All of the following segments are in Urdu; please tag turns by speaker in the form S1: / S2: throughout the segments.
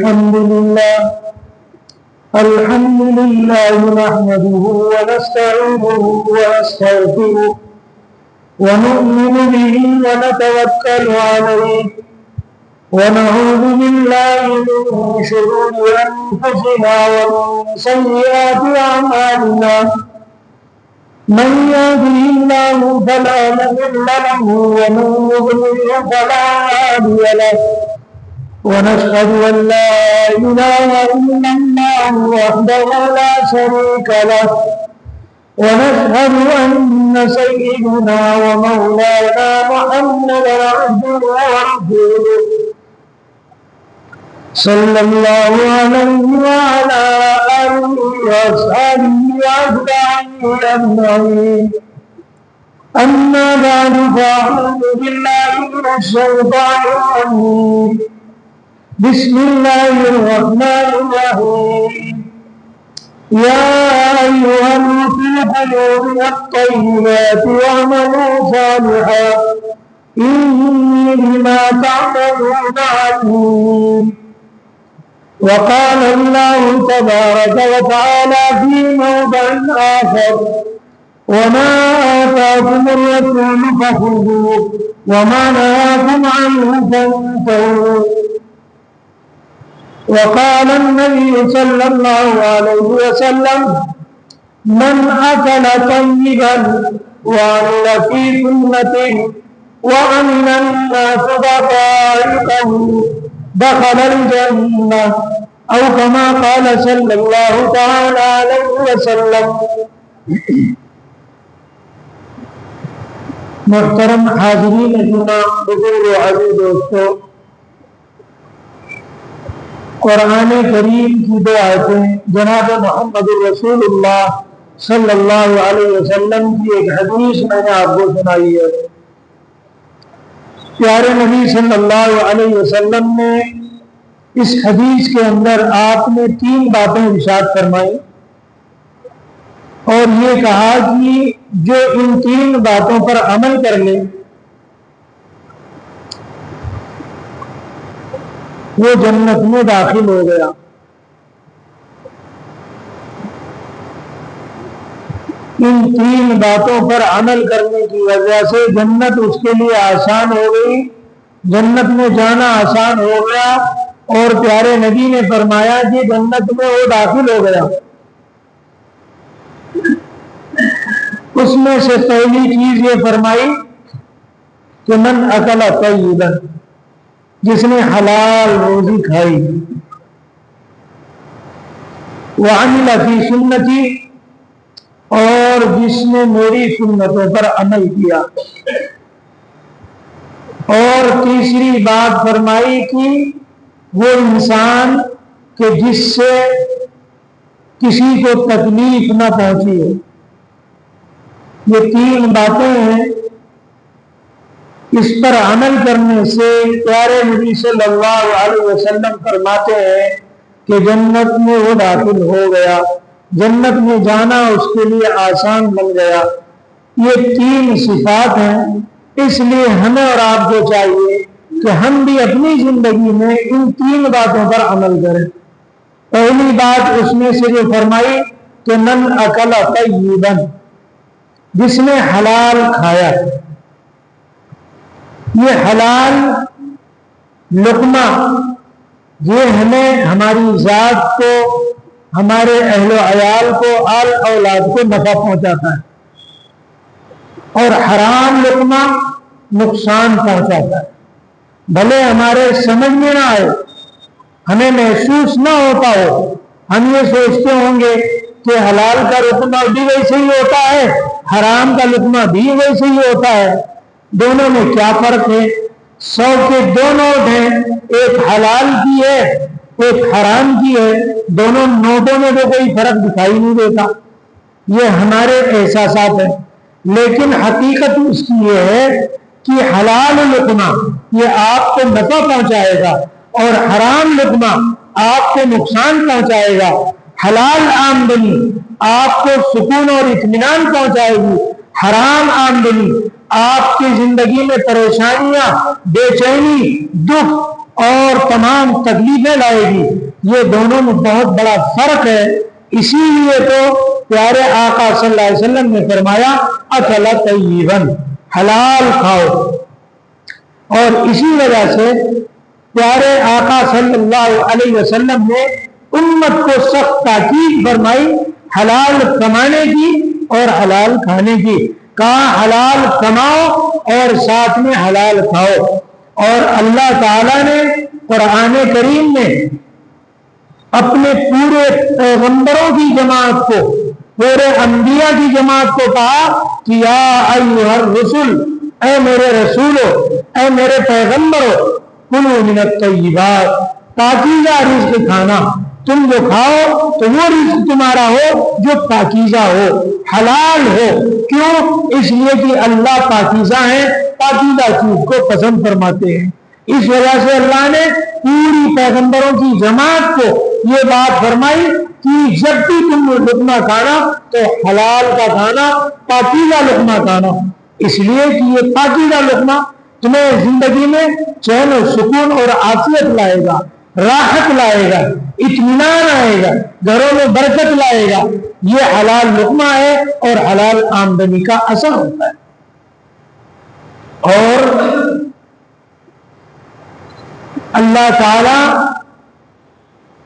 S1: الحمد لله نحمده ونستعينه ونستغفره ونؤمن به ونتوكل عليه ونعوذ بالله من شرور أنفسنا ومن سيئات أعمالنا من يهده الله فلا مضل له ومن يضلل فلا هادي له ونشهد أن لا إله إلا الله وحده لا شريك له ونشهد أن سيدنا ومولانا محمدا عبده ورسوله صلى الله عليه وعلى آله وأصحابه أجمعين أما بعد فأعوذ بالله من الشيطان الرجيم بسم الله الرحمن الرحيم يا أيها الذين آمنوا من الطيبات واعملوا صالحا إني بما تعملون عليم. وقال الله تبارك وتعالى في موضع آخر وما آتاكم الرسول فخذوه وما نهاكم عنه فانتهوا. وقال النبي صلى الله عليه وسلم من أكل طيبا وعمل في سنته وعمل الناس دقائقه دخل الجنة أو كما قال صلى الله تعالى عليه وسلم. محترم حاضرین اجتماع، بزرگ و عزیز دوستو، قرآن کریم کی دو آیتیں جناب محمد رسول اللہ صلی اللہ علیہ وسلم کی ایک حدیث میں نے آپ کو سنائی ہے. پیارے نبی صلی اللہ علیہ وسلم نے اس حدیث کے اندر آپ نے 3 باتیں ارشاد فرمائی اور یہ کہا کہ جو ان 3 باتوں پر عمل کر لے وہ جنت میں داخل ہو گیا. ان 3 باتوں پر عمل کرنے کی وجہ سے جنت اس کے لیے آسان ہو گئی، جنت میں جانا آسان ہو گیا. اور پیارے نبی نے فرمایا کہ جنت میں وہ داخل ہو گیا. اس میں سے پہلی چیز یہ فرمائی کہ من اکل طیبا، جس نے حلال روزی کھائی، وعمل فی سنتی، اور جس نے میری سنتوں پر عمل کیا. اور تیسری بات فرمائی کہ وہ انسان کہ جس سے کسی کو تکلیف نہ پہنچی ہے. یہ 3 باتیں ہیں، اس پر عمل کرنے سے پیارے نبی صلی اللہ علیہ وسلم فرماتے ہیں کہ جنت میں وہ داخل ہو گیا، جنت میں جانا اس کے لیے آسان بن گیا. یہ 3 صفات ہیں. اس لیے ہمیں اور آپ کو چاہیے کہ ہم بھی اپنی زندگی میں ان 3 باتوں پر عمل کریں. پہلی بات اس میں سے جو فرمائی کہ من اکل طیبا، جس نے حلال کھایا. یہ حلال لقمہ یہ ہمیں ہماری ذات کو، ہمارے اہل و عیال کو، آل اولاد کو نفع پہنچاتا ہے، اور حرام لقمہ نقصان پہنچاتا ہے. بھلے ہمارے سمجھ میں نہ آئے، ہمیں محسوس نہ ہوتا ہو، ہم یہ سوچتے ہوں گے کہ حلال کا لقمہ بھی ویسے ہی ہوتا ہے، حرام کا لقمہ بھی ویسے ہی ہوتا ہے. دونوں میں کیا فرق ہے؟ 100 کے 2 نوٹ ہیں، ایک حلال کی ہے ایک حرام کی ہے. دونوں نوٹوں میں تو کوئی فرق دکھائی نہیں دیتا. یہ ہمارے احساسات ہیں، لیکن حقیقت اس کی یہ ہے کہ حلال لقمہ یہ آپ کو نفع پہنچائے گا اور حرام لقمہ آپ کو نقصان پہنچائے گا. حلال آمدنی آپ کو سکون اور اطمینان پہنچائے گی، حرام آمدنی آپ کی زندگی میں پریشانیاں، بے چینی، دکھ اور تمام تکلیفیں لائے گی. یہ دونوں میں بہت بڑا فرق ہے. اسی لیے تو پیارے آقا صلی اللہ علیہ وسلم نے فرمایا اکل طیباً، حلال کھاؤ. اور اسی وجہ سے پیارے آقا صلی اللہ علیہ وسلم نے امت کو سخت تاکید فرمائی حلال کمانے کی اور حلال کھانے کی. کہا حلال کماؤ اور ساتھ میں حلال کھاؤ. اور اللہ تعالیٰ نے قرآن کریم میں اپنے پورے پیغمبروں کی جماعت کو، پورے انبیاء کی جماعت کو کہا کہ یا ایھا الرسل، اے میرے رسولو، اے میرے پیغمبرو، کلوا من الطیبات، پاکیزہ رزق کھانا. تم جو کھاؤ تو وہ رزق تمہارا ہو جو پاکیزہ ہو، حلال ہو. کیوں؟ اس لیے کہ اللہ پاکیزہ ہیں، پاکیزہ چیز کو پسند فرماتے ہیں. اس وجہ سے اللہ نے پوری پیغمبروں کی جماعت کو یہ بات فرمائی کہ جب بھی تم لقمہ کھانا تو حلال کا کھانا، پاکیزہ لقمہ کھانا. اس لیے کہ یہ پاکیزہ لقمہ تمہیں زندگی میں چین و سکون اور عافیت لائے گا، راحت لائے گا، اطمینان آئے گا، گھروں میں برکت لائے گا. یہ حلال لقمہ ہے اور حلال آمدنی کا اثر ہوتا ہے. اور اللہ تعالی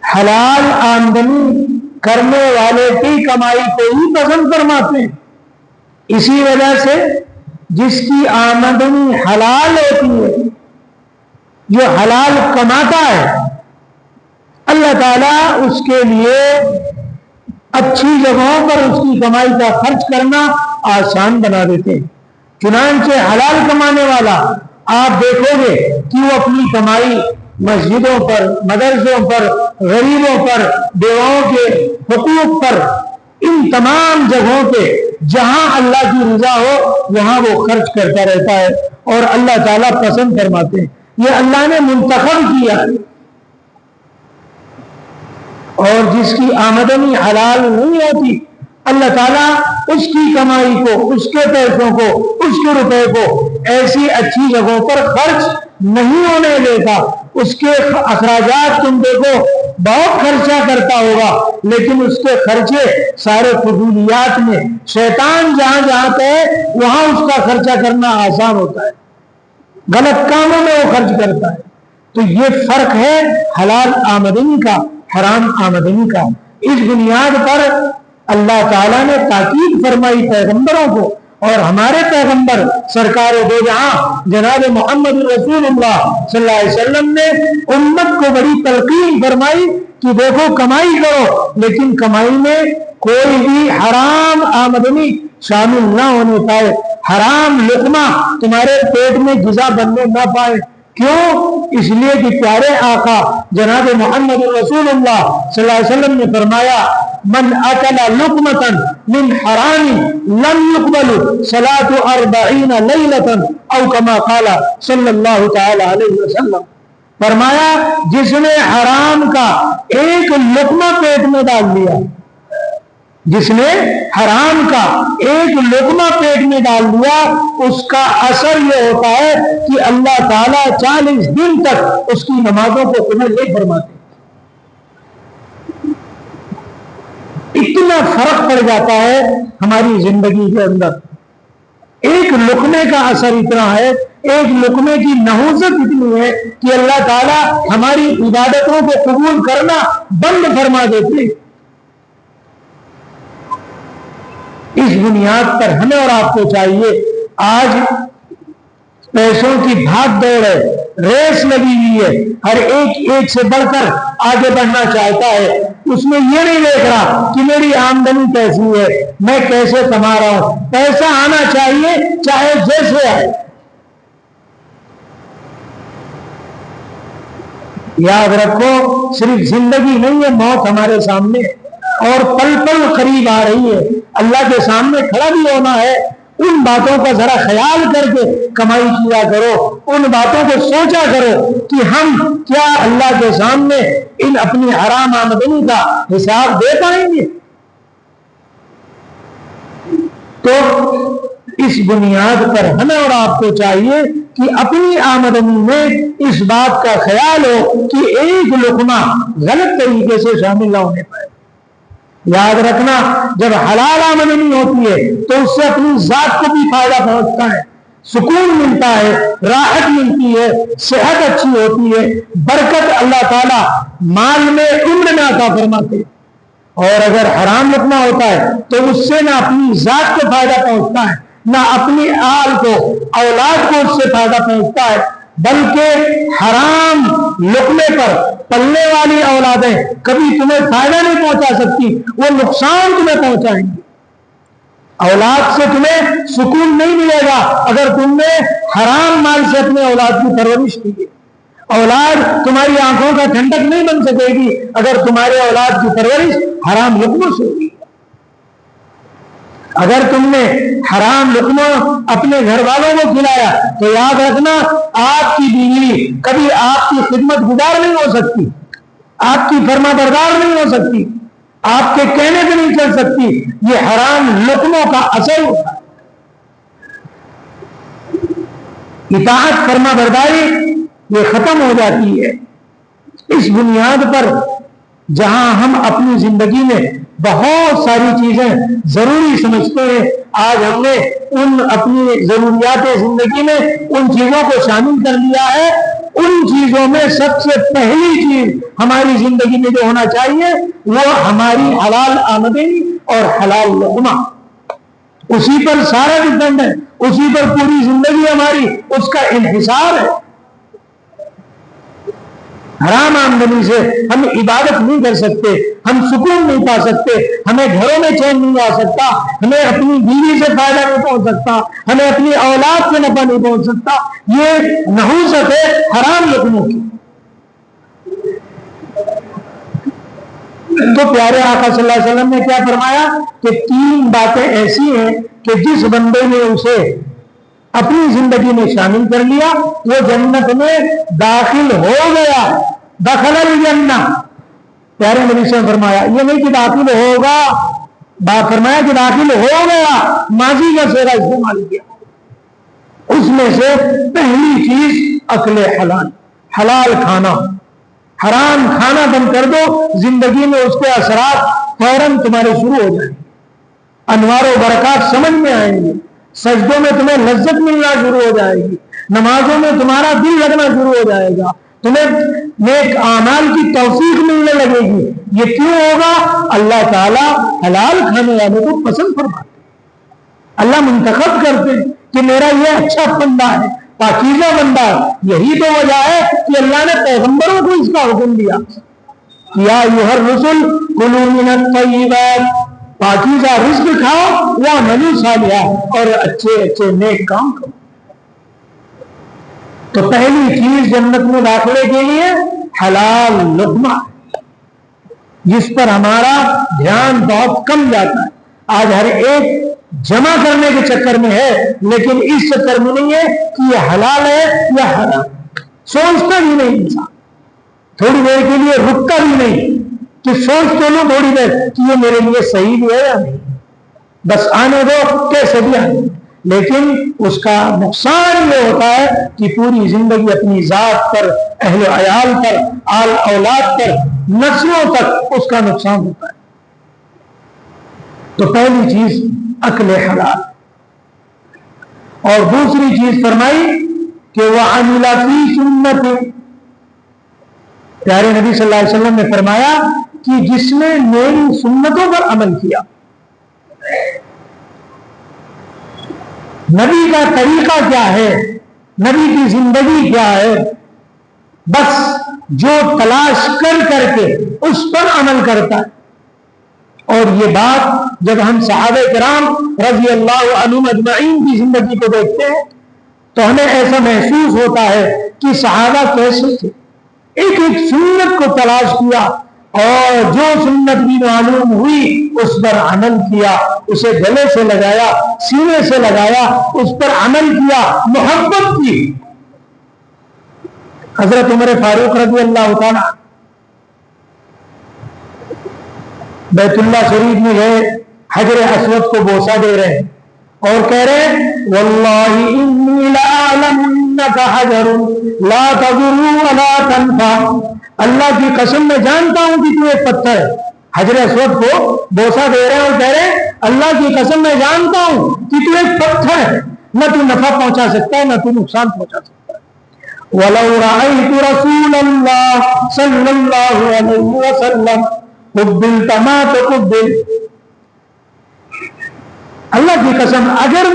S1: حلال آمدنی کرنے والے کی کمائی کو ہی پسند فرماتے ہیں. اسی وجہ سے جس کی آمدنی حلال ہوتی ہے، جو حلال کماتا ہے، اللہ تعالیٰ اس کے لیے اچھی جگہوں پر اس کی کمائی کا خرچ کرنا آسان بنا دیتے ہیں. چنانچہ حلال کمانے والا آپ دیکھو گے کہ وہ اپنی کمائی مسجدوں پر، مدرسوں پر، غریبوں پر، بیواؤں کے حقوق پر، ان تمام جگہوں پہ جہاں اللہ کی رضا ہو وہاں وہ خرچ کرتا رہتا ہے اور اللہ تعالیٰ پسند فرماتے ہیں. یہ اللہ نے منتخب کیا. اور جس کی آمدنی حلال نہیں ہوتی، اللہ تعالیٰ اس کی کمائی کو، اس کے پیسوں کو، اس کے روپے کو ایسی اچھی جگہوں پر خرچ نہیں ہونے دیتا. اس کے اخراجات تم دیکھو بہت خرچہ کرتا ہوگا، لیکن اس کے خرچے سارے فضولیات میں، شیطان جہاں جہاں پہ وہاں اس کا خرچہ کرنا آسان ہوتا ہے، غلط کاموں میں وہ خرچ کرتا ہے. تو یہ فرق ہے حلال آمدنی کا، حرام آمدنی کا. اس بنیاد پر اللہ تعالیٰ نے تاکید فرمائی پیغمبروں کو، اور ہمارے پیغمبر سرکار دو جہاں جناب محمد رسول اللہ صلی اللہ علیہ وسلم نے امت کو بڑی تلقین فرمائی کہ دیکھو کمائی کرو، لیکن کمائی میں کوئی بھی حرام آمدنی شامل نہ ہونے پائے، حرام لقمہ تمہارے پیٹ میں غذا بننے نہ پائے. کیوں؟ اس لیے کہ پیارے آقا جناب محمد رسول اللہ صلی اللہ علیہ وسلم نے فرمایا من اکل لقمۃ من حرام لم يقبل صلاة 40 لیلۃ او کما قال صلی اللہ تعالی علیہ وسلم. فرمایا جس نے حرام کا ایک لقمہ پیٹ میں ڈال دیا، جس نے حرام کا ایک لقمہ پیٹ میں ڈال دیا، اس کا اثر یہ ہوتا ہے کہ اللہ تعالیٰ 40 دن تک اس کی نمازوں کو قبول نہیں فرماتے. اتنا فرق پڑ جاتا ہے ہماری زندگی کے اندر. ایک لقمے کا اثر اتنا ہے، ایک لقمے کی نحوست اتنی ہے کہ اللہ تعالیٰ ہماری عبادتوں کو قبول کرنا بند فرما دیتے. اس بنیاد پر ہمیں اور آپ کو چاہیے، آج پیسوں کی بھاگ دوڑ ہے، ریس لگی ہوئی ہے، ہر ایک سے بڑھ کر آگے بڑھنا چاہتا ہے. اس میں یہ نہیں دیکھ رہا کہ میری آمدنی کیسی ہے، میں کیسے کما رہا ہوں. پیسہ آنا چاہیے چاہے جیسے آئے. یاد رکھو صرف زندگی نہیں ہے، موت ہمارے سامنے اور پل پل قریب آ رہی ہے. اللہ کے سامنے کھڑا بھی ہونا ہے. ان باتوں کا ذرا خیال کر کے کمائی کیا کرو، ان باتوں کو سوچا کرو کہ ہم کیا اللہ کے سامنے ان اپنی حرام آمدنی کا حساب دے پائیں گے. تو اس بنیاد پر ہمیں اور آپ کو چاہیے کہ اپنی آمدنی میں اس بات کا خیال ہو کہ ایک لقمہ غلط طریقے سے شامل نہ ہونے پائے. یاد رکھنا، جب حلال آمدنی ہوتی ہے تو اس سے اپنی ذات کو بھی فائدہ پہنچتا ہے، سکون ملتا ہے، راحت ملتی ہے، صحت اچھی ہوتی ہے، برکت اللہ تعالیٰ مال میں عمر میں عطا فرماتے. اور اگر حرام لقمہ ہوتا ہے تو اس سے نہ اپنی ذات کو فائدہ پہنچتا ہے، نہ اپنی آل کو، اولاد کو اس سے فائدہ پہنچتا ہے، بلکہ حرام لقمے پر پلنے والی اولادیں کبھی تمہیں فائدہ نہیں پہنچا سکتی، وہ نقصان تمہیں پہنچائیں گی. اولاد سے تمہیں سکون نہیں ملے گا اگر تم نے حرام مال سے اپنے اولاد کی پرورش کی ہے. اولاد تمہاری آنکھوں کا ٹھنڈک نہیں بن سکے گی اگر تمہارے اولاد کی پرورش حرام لقموں سے ہوگی. اگر تم نے حرام لقموں اپنے گھر والوں کو کھلایا تو یاد رکھنا، آپ کی بیوی کبھی آپ کی خدمت گزار نہیں ہو سکتی، آپ کی فرما بردار نہیں ہو سکتی، آپ کے کہنے پہ نہیں چل سکتی. یہ حرام لقموں کا اثر ہوتا ہے. اطاعت، فرما برداری یہ ختم ہو جاتی ہے. اس بنیاد پر جہاں ہم اپنی زندگی میں بہت ساری چیزیں ضروری سمجھتے ہیں، آج ہم نے ان اپنی ضروریات زندگی میں ان چیزوں کو شامل کر لیا ہے. ان چیزوں میں سب سے پہلی چیز ہماری زندگی میں جو ہونا چاہیے وہ ہماری حلال آمدنی اور حلال لقمہ. اسی پر سارا ڈپینڈ ہے، اسی پر پوری زندگی ہماری اس کا انحصار ہے. حرام آمدنی سے ہم عبادت نہیں کر سکتے، ہم سکون نہیں پا سکتے، ہمیں گھروں میں چین نہیں آ سکتا، ہمیں اپنی بیوی سے فائدہ نہیں پہنچ سکتا، ہمیں اپنی اولاد سے نفع نہیں پہنچ سکتا. یہ نحوست ہے حرام لقموں کی. تو پیارے آقا صلی اللہ علیہ وسلم نے کیا فرمایا کہ 3 باتیں ایسی ہیں کہ جس بندے نے اسے اپنی زندگی میں شامل کر لیا وہ جنت میں داخل ہو گیا. دخل الجنہ. پیارے نبی سے فرمایا یہ نہیں کہ داخل ہوگا، فرمایا کہ داخل ہو گیا، ماضی کا صیغہ استعمال کیا. اس میں سے پہلی چیز اکل حلال، حلال کھانا. حرام کھانا بند کر دو، زندگی میں اس کے اثرات فوراً تمہارے شروع ہو جائیں گے، انوار و برکات سمجھ میں آئیں گے، سجدوں میں تمہیں لذت ملنا شروع ہو جائے گی، نمازوں میں تمہارا دل لگنا شروع ہو جائے گا، تمہیں نیک اعمال کی توفیق ملنے لگے گی. یہ کیوں ہوگا؟ اللہ تعالیٰ حلال کھانے والوں کو پسند فرماتے ہیں. اللہ منتخب کرتے ہیں کہ میرا یہ اچھا بندہ ہے، پاکیزہ بندہ ہے. یہی تو وجہ ہے کہ اللہ نے پیغمبروں کو اس کا حکم دیا، یا ایھا الرسل کلوا من الطیبات، پاکیزہ رزق کھاؤ، واعملوا صالحا، اور اچھے اچھے نیک کام کرو. تو پہلی چیز جنت میں داخلے کے لیے حلال لقمہ، جس پر ہمارا دھیان بہت کم جاتا ہے. آج ہر ایک جمع کرنے کے چکر میں ہے، لیکن اس چکر میں نہیں ہے کہ یہ حلال ہے یا حرام. سوچتا بھی نہیں انسان، تھوڑی دیر کے لیے رکتا بھی نہیں کہ سوچ تو لو تھوڑی دیر کہ یہ میرے لیے صحیح بھی ہے یا نہیں، بس آنے دو کیسے بھی آنے. لیکن اس کا نقصان یہ ہوتا ہے کہ پوری زندگی اپنی ذات پر، اہل و عیال پر، آل اولاد پر، نسلوں تک اس کا نقصان ہوتا ہے. تو پہلی چیز اکل حلال. اور دوسری چیز فرمائی کہ وَعَمِلَ فِي سُنَّتِ. پیارے نبی صلی اللہ علیہ وسلم نے فرمایا کہ جس نے میری سنتوں پر عمل کیا. نبی کا طریقہ کیا ہے، نبی کی زندگی کیا ہے، بس جو تلاش کر کر کے اس پر عمل کرتا ہے. اور یہ بات جب ہم صحابہ کرام رضی اللہ عنہم اجمعین کی زندگی کو دیکھتے ہیں تو ہمیں ایسا محسوس ہوتا ہے کہ صحابہ کیسے تھے. ایک ایک سنت کو تلاش کیا اور جو سنت بھی معلوم ہوئی اس پر عمل کیا، اسے گلے سے لگایا، سینے سے لگایا، اس پر عمل کیا، محبت کی. حضرت عمر فاروق رضی اللہ تعالیٰ بیت اللہ شریف میں گئے، حجر اسود کو بوسہ دے رہے ہیں. اور کہہ رہے واللہ انی لأعلم انک حجر لا تضر ولا تنفع، اللہ کی قسم میں جانتا ہوں کہ تو ایک پتھر ہے. حجر اسود کو بوسہ دے رہے ہیں اور کہہ رہے ہیں اللہ کی قسم میں جانتا ہوں کہ تو ایک پتھر ہے، نہ تو نفع پہنچا سکتا ہے نہ تو نقصان پہنچا سکتا ہے. وَلَوْ رَأَيْتُ رَسُولَ اللَّهِ صَلَّى اللَّهُ عَلَيْهِ وَسَلَّمَ قُبِّلْتَ مَا تُقُبِّلْ، اللہ کی قسم اگر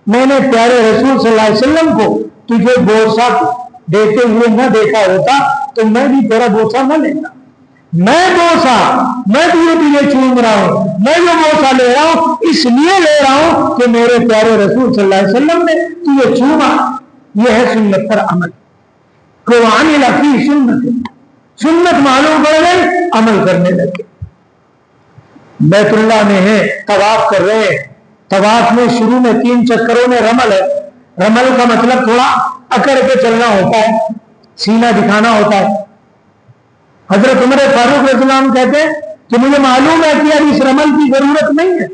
S1: میں نے پیارے رسول صلی اللہ علیہ وسلم کو تجھے بوسہ دیتے ہوئے نہ دیکھا ہوتا تو میں بھی تیرا بوسہ نہ لیتا. میں تجھے چوم رہا ہوں، میں جو بوسہ لے رہا ہوں اس لیے لے رہا ہوں کہ میرے پیارے رسول صلی اللہ علیہ وسلم نے تجھے چوما. یہ ہے سنت پر عمل. قرآن کی سنت معلوم پڑ گئی، عمل کرنے لگے. بیت اللہ میں ہے، طواف کر رہے ہیں. طواف میں شروع میں 3 چکروں میں رمل ہے. رمل کا مطلب تھوڑا اکڑ کے چلنا ہوتا ہے، سینہ دکھانا ہوتا ہے. حضرت عمر فاروق رضی اللہ عنہ کہتے ہیں کہ مجھے معلوم ہے کہ اب اس رمل کی ضرورت نہیں ہے،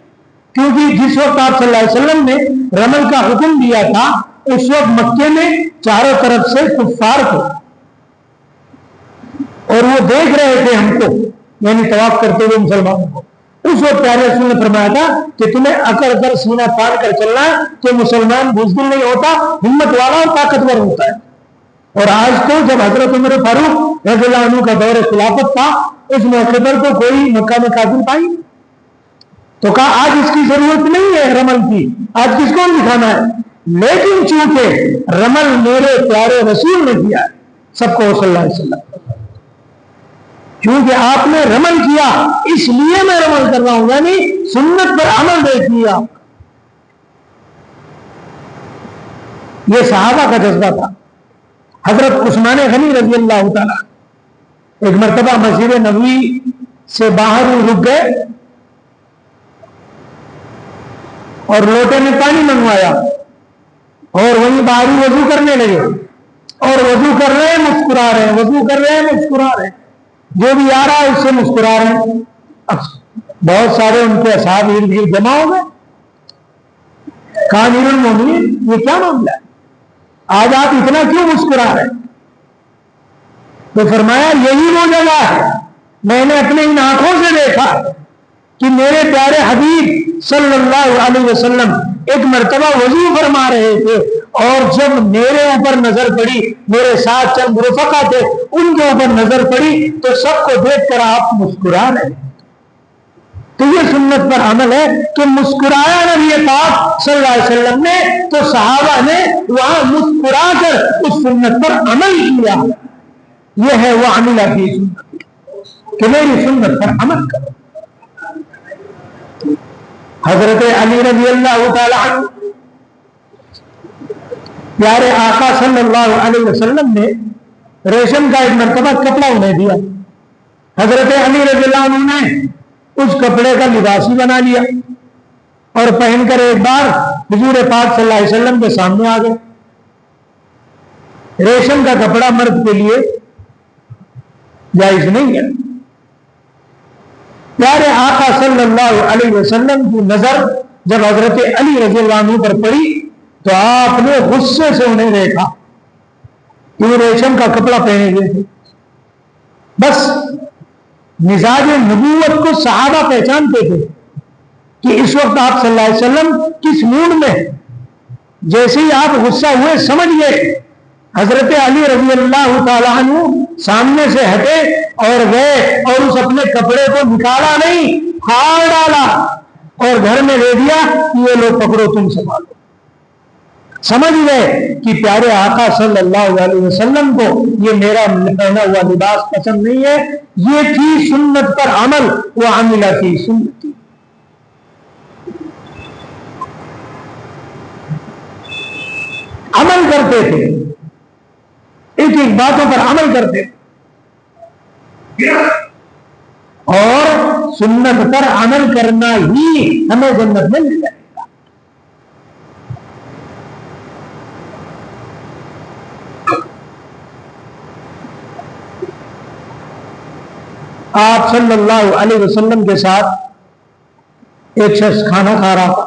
S1: کیونکہ جس وقت آپ صلی اللہ علیہ وسلم نے رمل کا حکم دیا تھا اس وقت مکے میں چاروں طرف سے کفار تھے اور وہ دیکھ رہے تھے ہم کو، یعنی طواف کرتے ہوئے مسلمانوں کو. اس وقت پیارے رسول نے فرمایا تھا کہ تمہیں اکڑ کر سینہ پھاڑ کر چلنا ہے کہ مسلمان بزدل نہیں ہوتا، ہمت والا اور طاقتور ہوتا ہے. اور آج تو جب حضرت عمر فاروق رضی اللہ عنہ کا دور خلافت تھا اس موقع پر تو کوئی مکہ میں قاتل پائی تو کہا آج اس کی ضرورت نہیں ہے رمل کی، آج کس کو دکھانا ہے. لیکن چونکہ رمل میرے پیارے رسول نے کیا ہے سب کو صلی اللہ علیہ وسلم، کیونکہ آپ نے رمل کیا اس لیے میں رمل کر رہا ہوں، یعنی سنت پر عمل دیکھیے آپ. یہ صحابہ کا جذبہ تھا. حضرت عثمان غنی رضی اللہ تعالیٰ ایک مرتبہ مسجد نبوی سے باہر رک گئے اور لوٹے میں پانی منگوایا اور وہیں باہر وضو کرنے لگے اور وضو کر رہے ہیں مسکرا رہے ہیں، وضو کر رہے ہیں مسکرا رہے ہیں، جو بھی آ رہا ہے اس سے مسکرا رہے ہیں. بہت سارے ان کے اصحاب ارد گرد جمع ہو گئے. کہا امیر المومنین یہ کیا معاملہ ہے، آج آپ اتنا کیوں مسکرا رہے ہیں؟ تو فرمایا یہی وہ جگہ ہے میں نے اپنے ان آنکھوں سے دیکھا کہ میرے پیارے حبیب صلی اللہ علیہ وسلم ایک مرتبہ وضو فرما رہے تھے اور جب میرے اوپر نظر پڑی، میرے ساتھ چند رفقا تھے ان کے اوپر نظر پڑی تو سب کو دیکھ کر آپ مسکرا رہے. تو یہ سنت پر عمل ہے کہ مسکرایا نبی پاک صلی اللہ علیہ وسلم نے تو صحابہ نے وہاں مسکرا کر اس سنت پر عمل کیا. یہ ہے وہ عمل کی سنت کہ میری سنت پر عمل کرو. حضرت علی رضی اللہ تعالی عنہ پیارے آقا صلی اللہ علیہ وسلم نے ریشم کا ایک مرتبہ کپڑا انہیں دیا. حضرت علی رضی اللہ عنہ نے اس کپڑے کا لباس ہی بنا لیا اور پہن کر ایک بار حضور پاک صلی اللہ علیہ وسلم کے سامنے آ گئے. ریشم کا کپڑا مرد کے لیے جائز نہیں ہے. پیارے آقا صلی اللہ علیہ وسلم کی نظر جب حضرت علی رضی اللہ عنہ پر پڑی تو آپ نے غصے سے انہیں دیکھا کہ وہ ریشم کا کپڑا پہنے ہوئے تھے. بس مزاج نبوت کو صحابہ پہچانتے تھے کہ اس وقت آپ صلی اللہ علیہ وسلم کس موڈ میں. جیسے ہی آپ غصہ ہوئے سمجھ گئے. حضرت علی رضی اللہ تعالیٰ عنہ سامنے سے ہٹے اور گئے اور اس اپنے کپڑے کو نکالا نہیں، پھاڑ ڈالا اور گھر میں دے دیا کہ یہ لوگ پکڑو تم سنبھالو. سمجھ گئے کہ پیارے آقا صلی اللہ علیہ وسلم کو یہ میرا پہنا ہوا لباس پسند نہیں ہے. یہ تھی سنت پر عمل، وہ عمل کی سنت. عمل کرتے تھے، ایک ایک باتوں پر عمل کرتے تھے اور سنت پر عمل کرنا ہی ہمیں جنت میں مل جائے گا. آپ صلی اللہ علیہ وسلم کے ساتھ ایک شخص کھانا کھا رہا تھا.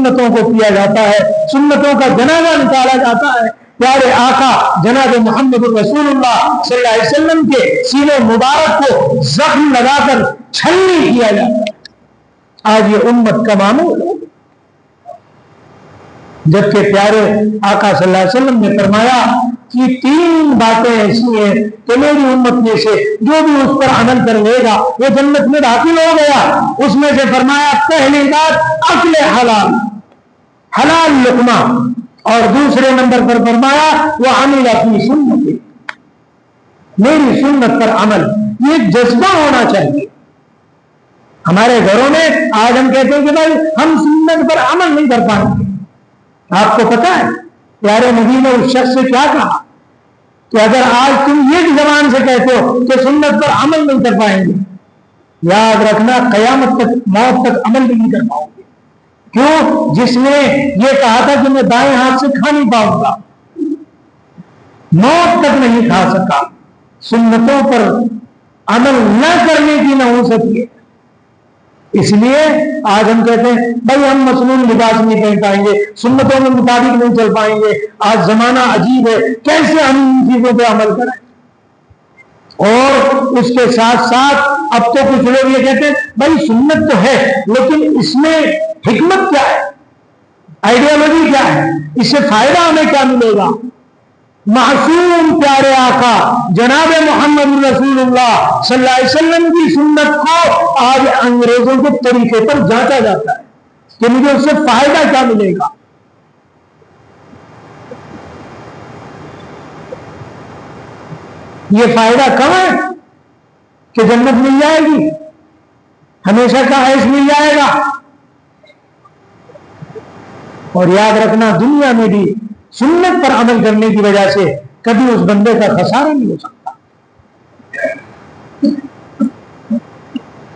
S1: سنتوں کو کیا جاتا ہے، سنتوں کا جنازہ نکالا جاتا ہے، پیارے آقا جناب محمد رسول اللہ صلی اللہ علیہ وسلم کے سینے مبارک کو زخم لگا کر چھلنی کیا جاتا ہے۔ آج یہ امت کا معمول ہے، جبکہ پیارے آقا صلی اللہ علیہ وسلم نے فرمایا کہ 3 باتیں ایسی ہیں کہ میری امت میں سے جو بھی اس پر عمل کر لے گا وہ جنت میں داخل ہو گیا۔ اس میں سے فرمایا پہلی بات اکل حلال، حلال لقمہ، اور دوسرے نمبر پر فرمایا وہ عمل اپنی سنت، میری سنت پر عمل۔ یہ جذبہ ہونا چاہیے ہمارے گھروں میں۔ آج ہم کہتے ہیں کہ بھائی ہم سنت پر عمل نہیں کر پائیں گے۔ آپ کو پتا ہے پیارے نبی نے اس شخص سے کیا کہا کہ اگر آج تم یہ زبان سے کہتے ہو کہ سنت پر عمل نہیں کر پائیں گے، یاد رکھنا قیامت تک، موت تک عمل بھی نہیں کر پاؤ گے۔ کیوں؟ جس نے یہ کہا تھا کہ میں دائیں ہاتھ سے کھا نہیں پاؤں گا، موت تک نہیں کھا سکا۔ سنتوں پر عمل نہ کرنے کی نحوست ہے۔ اس لیے آج ہم کہتے ہیں بھائی ہم مصنون لباس نہیں پہن پائیں گے، سنتوں کے مطابق نہیں چل پائیں گے۔ آج زمانہ عجیب ہے، کیسے ہم ان چیزوں پہ عمل کریں؟ اور اس کے ساتھ ساتھ اب تو کچھ لوگ یہ کہتے ہیں بھائی سنت تو ہے لیکن اس میں حکمت کیا ہے، آئیڈیالوجی کیا ہے، اس سے فائدہ ہمیں کیا ملے گا؟ معصوم پیارے آقا جناب محمد رسول اللہ صلی اللہ علیہ وسلم کی سنت کو آج انگریزوں کے طریقے پر جانچا جاتا ہے کہ مجھے اس سے فائدہ کیا ملے گا۔ یہ فائدہ کم ہے کہ جنت مل جائے گی، ہمیشہ کا عیش مل جائے گا۔ اور یاد رکھنا دنیا میں بھی سنت پر عمل کرنے کی وجہ سے کبھی اس بندے کا خسارہ نہیں ہو سکتا۔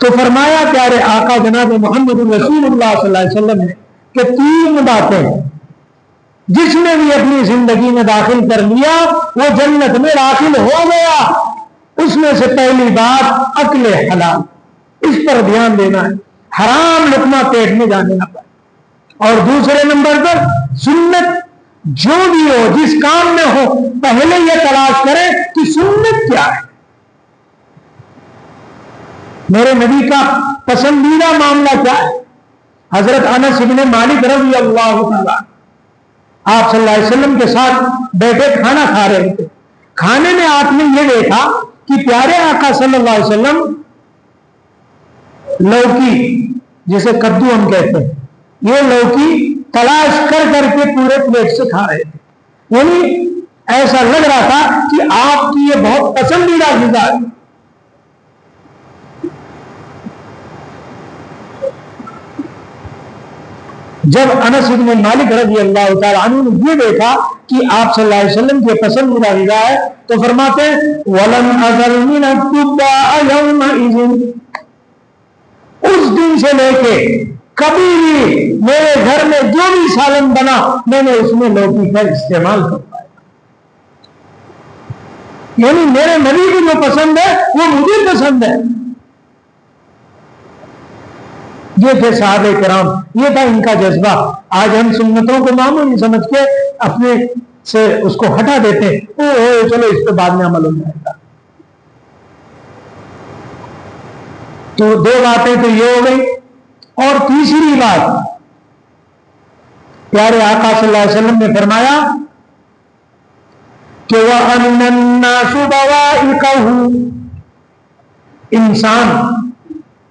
S1: تو فرمایا پیارے آقا جناب محمد رسول اللہ صلی اللہ علیہ وسلم نے کہ 3 باتیں جس نے بھی اپنی زندگی میں داخل کر لیا وہ جنت میں داخل ہو گیا۔ اس میں سے پہلی بات اکل حلال، اس پر دھیان دینا ہے، حرام لقمہ پیٹ میں جانے نہ پائے۔ اور دوسرے نمبر پر سنت جو بھی ہو، جس کام میں ہو، پہلے یہ تلاش کرے کہ سنت کیا ہے۔ میرے نبی کا پسندیدہ معاملہ کیا ہے؟ حضرت انس بن مالک رضی اللہ تعالیٰ آپ صلی اللہ علیہ وسلم کے ساتھ بیٹھے کھانا کھا رہے تھے۔ کھانے میں آپ نے یہ دیکھا کہ پیارے آقا صلی اللہ علیہ وسلم لوکی، جسے کدو ہم کہتے ہیں، یہ لوکی تلاش کر کر کے پورے پلیٹ سے کھا رہے تھے۔ یعنی ایسا لگ رہا تھا کہ آپ کی یہ بہت پسندیدہ غذا ہے۔ جب انس بن مالک رضی اللہ تعالی عنہ نے یہ دیکھا کہ آپ صلی اللہ علیہ وسلم کی پسندیدہ غذا ہے تو فرماتے ہیں وَلَمْ أَزَلْ مِنَ التُّبَّاءَ يَوْمَئِذٍ، اس دن سے لے کے کبھی بھی میرے گھر میں جو بھی سالن بنا میں نے اس میں لوکی کا استعمال کر پایا۔ یعنی میرے نبی کو جو پسند ہے وہ مجھے پسند ہے۔ یہ تھے صحابہ کرام، یہ تھا ان کا جذبہ۔ آج ہم سنتوں کو معمولی سمجھ کے اپنے سے اس کو ہٹا دیتے ہیں، چلو اس پہ بعد میں عمل ہو جائے گا۔ تو 2 باتیں تو یہ ہو گئی، اور تیسری بات پیارے آقا صلی اللہ علیہ وسلم نے فرمایا کہ وَأَنَّ النَّاسُ بَوَائِقَهُ، انسان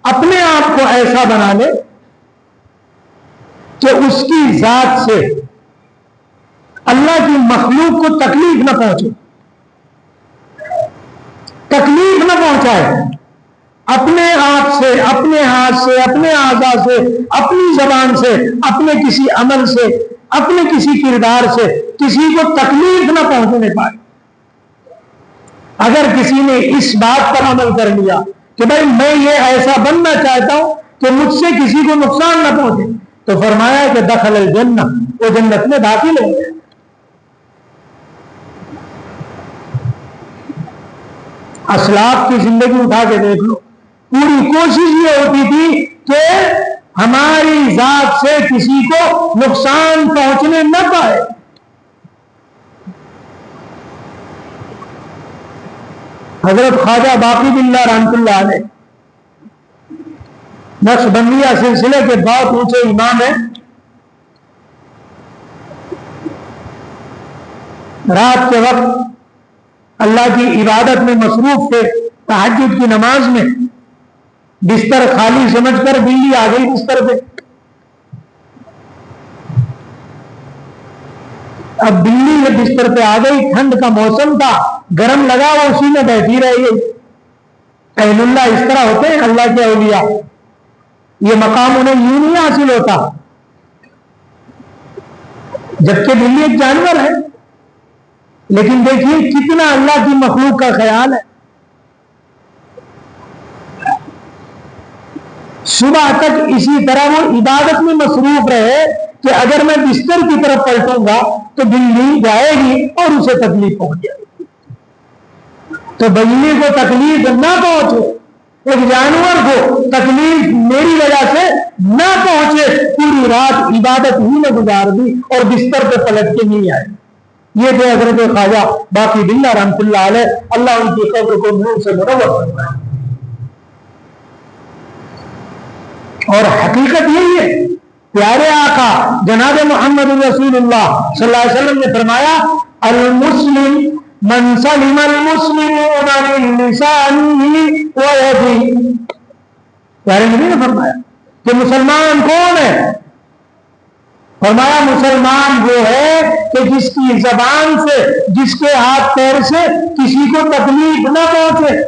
S1: اپنے آپ کو ایسا بنا لے کہ اس کی ذات سے اللہ کی مخلوق کو تکلیف نہ پہنچے، تکلیف نہ پہنچائے، اپنے آپ سے، اپنے ہاتھ سے، اپنے اعضاء سے، اپنی زبان سے، اپنے کسی عمل سے، اپنے کسی کردار سے کسی کو تکلیف نہ پہنچنے پائے۔ اگر کسی نے اس بات پر عمل کر لیا کہ بھائی میں یہ ایسا بننا چاہتا ہوں کہ مجھ سے کسی کو نقصان نہ پہنچے، تو فرمایا کہ دخل الجنہ، وہ جنت میں داخل ہو گئے۔ اسلاف کی زندگی اٹھا کے دیکھ لو، پوری کوشش یہ ہوتی تھی کہ ہماری ذات سے کسی کو نقصان پہنچنے نہ پائے۔ حضرت خواجہ باقی باللہ رحمۃ اللہ علیہ نقشبندیہ سلسلے کے بہت اونچے امام ہیں، رات کے وقت اللہ کی عبادت میں مصروف تھے، تہجد کی نماز میں، بستر خالی سمجھ کر بلی آ گئی بستر پہ۔ اب بلی میں بستر پہ آ گئی، ٹھنڈ کا موسم تھا، گرم لگا، وہ اسی میں بیٹھی رہی گئی۔ اہل اللہ اس طرح ہوتے ہیں، اللہ کے اولیاء، یہ مقام انہیں یوں نہیں حاصل ہوتا، جبکہ بلی ایک جانور ہے، لیکن دیکھیے کتنا اللہ کی مخلوق کا خیال ہے۔ صبح تک اسی طرح وہ عبادت میں مصروف رہے کہ اگر میں بستر کی طرف پلٹوں گا تو بلی جائے گی اور اسے تکلیف پہنچ جائے گی۔ تو بلی کو تکلیف نہ پہنچے، ایک جانور کو تکلیف میری وجہ سے نہ پہنچے، پوری رات عبادت ہی میں گزار دی اور بستر پہ پلٹ کے نہیں آئے۔ یہ تھے حضرت خواجہ باقی باللہ رحمۃ اللہ علیہ، اللہ ان کی قبر کو نور سے منور فرمائے۔ اور حقیقت یہی ہے، پیارے آقا جناب محمد رسول اللہ صلی اللہ علیہ وسلم نے فرمایا المسلم من سلم المسلمون من لسانه ويده۔ پیارے نبی نے فرمایا کہ مسلمان کون ہے؟ فرمایا مسلمان وہ ہے کہ جس کی زبان سے، جس کے ہاتھ پیر سے کسی کو تکلیف نہ پہنچے۔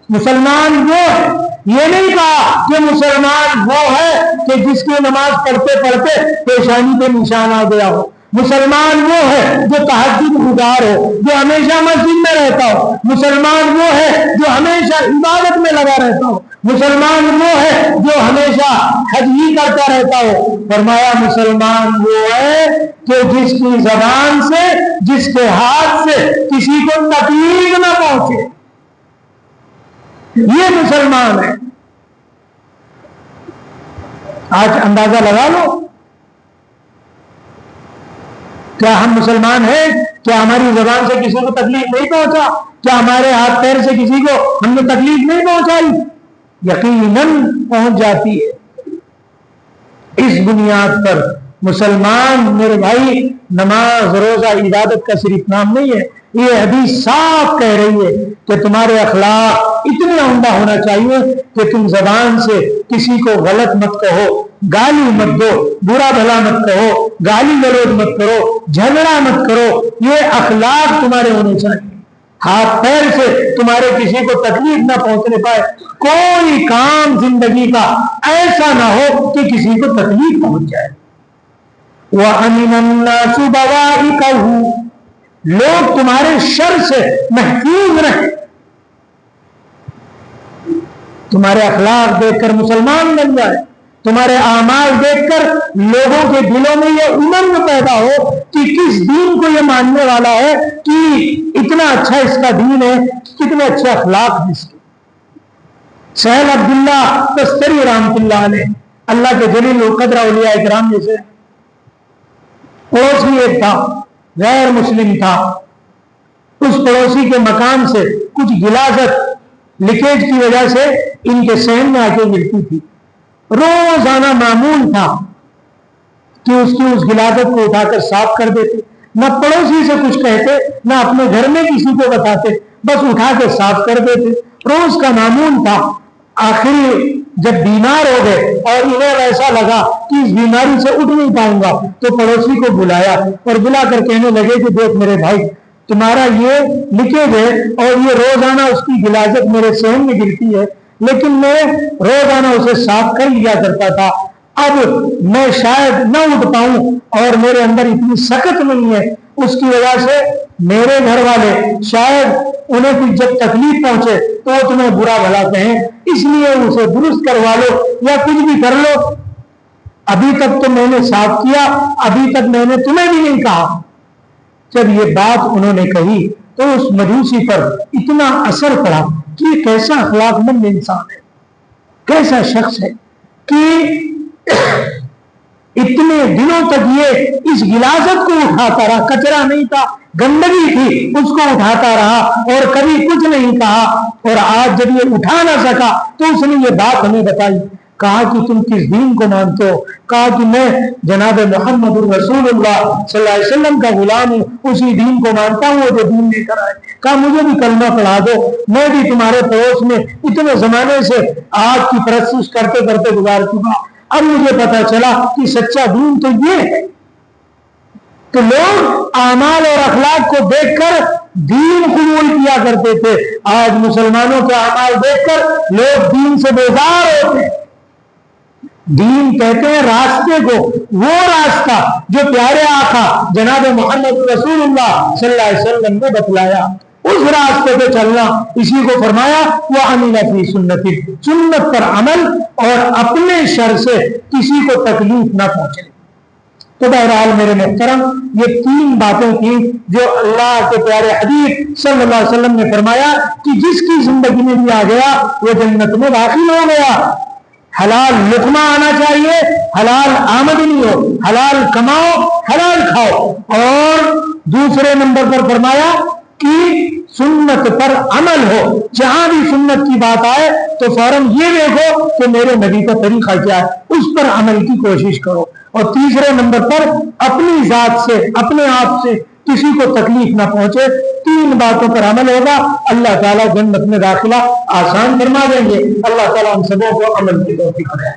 S1: مسلمان وہ ہے، یہ نہیں کہا کہ مسلمان وہ ہے کہ جس کی نماز پڑھتے پڑھتے پیشانی پہ نشان آ گیا ہو۔ مسلمان وہ ہے جو تہجد گزار ہو، جو ہمیشہ مسجد میں رہتا ہو۔ مسلمان وہ ہے جو ہمیشہ عبادت میں لگا رہتا ہو۔ مسلمان وہ ہے جو ہمیشہ حج ہی کرتا رہتا ہو۔ فرمایا مسلمان وہ ہے کہ جس کی زبان سے، جس کے ہاتھ سے کسی کو تکلیف نہ پہنچے، یہ مسلمان ہے۔ آج اندازہ لگا لو، کیا ہم مسلمان ہیں؟ کیا ہماری زبان سے کسی کو تکلیف نہیں پہنچا؟ کیا ہمارے ہاتھ پیر سے کسی کو ہم نے تکلیف نہیں پہنچائی؟ یقیناً پہنچ جاتی ہے۔ اس بنیاد پر مسلمان میرے بھائی نماز روزہ عبادت کا صرف نام نہیں ہے، یہ حدیث صاف کہہ رہی ہے کہ تمہارے اخلاق اتنے عمدہ ہونا چاہیے کہ تم زبان سے کسی کو غلط مت کہو، گالی مت دو، برا بھلا مت کہو، گالی گلوچ مت کرو، جھگڑا مت کرو، یہ اخلاق تمہارے ہونے چاہیے۔ ہاتھ پیر سے تمہارے کسی کو تکلیف نہ پہنچنے پائے، کوئی کام زندگی کا ایسا نہ ہو کہ کسی کو تکلیف پہنچ جائے۔ وَأَمِنَ النَّاسُ بَوَائِقَهُ، لوگ تمہارے شر سے محفوظ رہیں۔ تمہارے اخلاق دیکھ کر مسلمان بن جائے، تمہارے اعمال دیکھ کر لوگوں کے دلوں میں یہ امنگ پیدا ہو کہ کس دین کو یہ ماننے والا ہے، کہ اتنا اچھا اس کا دین ہے، کتنے اچھے اخلاق ہیں اس کے۔ سہیل عبداللہ تستری رحمۃ اللہ علیہ، اللہ کے جلیل القدر اولیاء اکرام میں سے پڑوسی ایک تھا، غیر مسلم تھا۔ اس پڑوسی کے مکان سے کچھ غلاظت لیکیج کی وجہ سے ان کے صحن میں آ کے گرتی تھی۔ روزانہ معمول تھا کہ اس کی اس غلاظت کو اٹھا کر صاف کر دیتے، نہ پڑوسی سے کچھ کہتے، نہ اپنے گھر میں کسی کو بتاتے، بس اٹھا کے صاف کر دیتے، روز کا معمول تھا۔ آخر جب بیمار ہو گئے اور انہیں ایسا لگا کہ اس بیماری سے اٹھ نہیں پاؤں گا تو پڑوسی کو بلایا اور بلا کر کہنے لگے کہ دیکھ میرے بھائی، تمہارا یہ لیکیج ہے اور یہ روزانہ اس کی غلاظت میرے صحن میں گرتی ہے، لیکن میں روزانہ اسے صاف کر لیا کرتا تھا، اب میں شاید نہ اٹھ پاؤں اور میرے اندر اتنی سخت نہیں ہے، اس کی وجہ سے میرے گھر والے شاید انہیں کچھ جب تکلیف پہنچے تو وہ تمہیں برا بھلا کہیں، اس لیے اسے درست کروا لو یا کچھ بھی کر لو، ابھی تک تو میں نے صاف کیا، ابھی تک میں نے تمہیں بھی نہیں کہا۔ جب یہ بات انہوں نے کہی تو اس مجوسی پر اتنا اثر پڑا کہ یہ کیسا اخلاق مند انسان ہے، کیسا شخص ہے کہ اتنے دنوں تک یہ اس غلاظت کو اٹھاتا رہا، کچرا نہیں تھا، گندگی تھی، اس کو اٹھاتا رہا اور کبھی کچھ نہیں کہا، اور آج جب یہ اٹھا نہ سکا تو اس نے یہ بات ہمیں بتائی، کہا کہ تم کس دین کو مانتے ہو؟ کہا کہ میں جناب محمد الرسول اللہ صلی اللہ علیہ وسلم کا غلام ہوں، اسی دین کو مانتا ہوں وہ جو دین لے کر آئے۔ کہا مجھے بھی کلمہ پڑھا دو، میں بھی تمہارے پڑوس میں اتنے زمانے سے آگ کی پرستش کرتے کرتے گزار چکا، اب مجھے پتا چلا کہ سچا دین تو یہ ہے۔ تو لوگ اعمال اور اخلاق کو دیکھ کر دین قبول کیا کرتے تھے، آج مسلمانوں کے اعمال دیکھ کر لوگ دین سے بیزار ہوتے ہیں۔ دین کہتے ہیں راستے کو، وہ راستہ جو پیارے آقا جناب محمد رسول اللہ صلی اللہ علیہ وسلم نے بتلایا، اس راستے پہ چلنا، اسی کو فرمایا وہ عمل فی سنتی، سنت پر عمل اور اپنے شر سے کسی کو تکلیف نہ پہنچے۔ تو بہرحال میرے محترم، یہ تین باتیں تھیں جو اللہ کے پیارے حبیب صلی اللہ علیہ وسلم نے فرمایا کہ جس کی زندگی میں بھی آ گیا وہ جنت میں داخل ہو گیا۔ حلال لقمہ آنا چاہیے، حلال آمدنی ہو، حلال کماؤ، حلال کھاؤ، اور دوسرے نمبر پر فرمایا کہ سنت پر عمل ہو، جہاں بھی سنت کی بات آئے تو فوراً یہ دیکھو کہ میرے نبی کا طریقہ کیا ہے، اس پر عمل کی کوشش کرو، اور تیسرے نمبر پر اپنی ذات سے، اپنے آپ سے کسی کو تکلیف نہ پہنچے۔ تین باتوں پر عمل ہوگا، اللہ تعالیٰ جنت میں داخلہ آسان فرما دیں گے۔ اللہ تعالیٰ ہم سبوں کو عمل کی توفیق دے۔